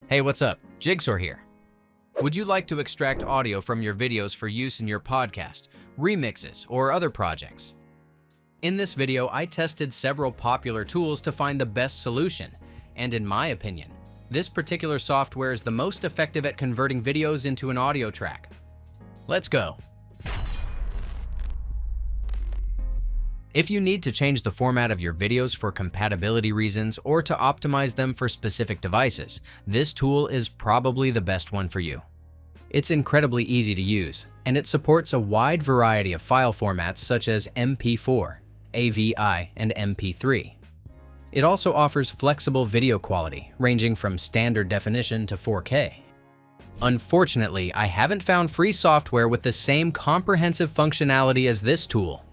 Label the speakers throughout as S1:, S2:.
S1: Hey, what's up? Jigxor here. Would you like to extract audio from your videos for use in your podcast, remixes, or other projects? In this video, I tested several popular tools to find the best solution, and in my opinion, this particular software is the most effective at converting videos into an audio track. Let's go. If you need to change the format of your videos for compatibility reasons or to optimize them for specific devices, this tool is probably the best one for you. It's incredibly easy to use, and it supports a wide variety of file formats such as MP4, AVI, and MP3. It also offers flexible video quality, ranging from standard definition to 4K. Unfortunately, I haven't found free software with the same comprehensive functionality as this tool.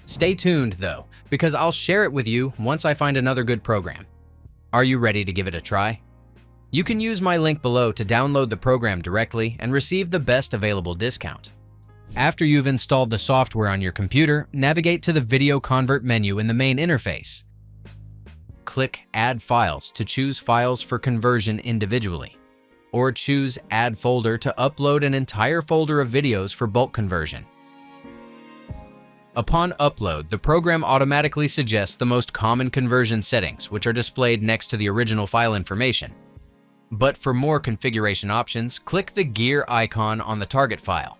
S1: Stay tuned, though, because I'll share it with you once I find another good program. Are you ready to give it a try? You can use my link below to download the program directly and receive the best available discount. After you've installed the software on your computer, navigate to the Video Convert menu in the main interface. Click Add Files to choose files for conversion individually, or choose Add Folder to upload an entire folder of videos for bulk conversion. Upon upload, the program automatically suggests the most common conversion settings, which are displayed next to the original file information. But for more configuration options, click the gear icon on the target file.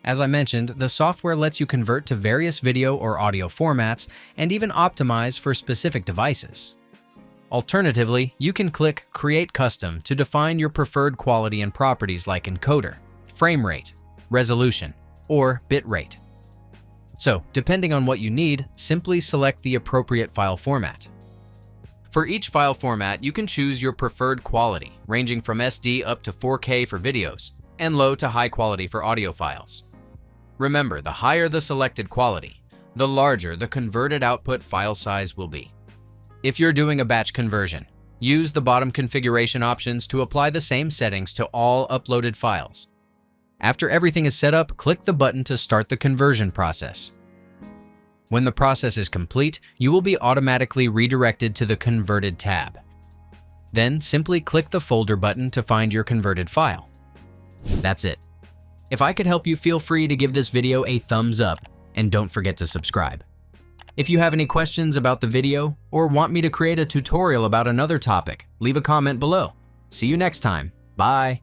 S1: As I mentioned, the software lets you convert to various video or audio formats and even optimize for specific devices. Alternatively, you can click Create Custom to define your preferred quality and properties like encoder, frame rate, resolution, or bit rate. So, depending on what you need, simply select the appropriate file format. For each file format, you can choose your preferred quality, ranging from SD up to 4K for videos, and low to high quality for audio files. Remember, the higher the selected quality, the larger the converted output file size will be. If you're doing a batch conversion, use the bottom configuration options to apply the same settings to all uploaded files. After everything is set up, click the button to start the conversion process. When the process is complete, you will be automatically redirected to the Converted tab. Then simply click the folder button to find your converted file. That's it. If I could help you, feel free to give this video a thumbs up, and don't forget to subscribe. If you have any questions about the video or want me to create a tutorial about another topic, leave a comment below. See you next time. Bye.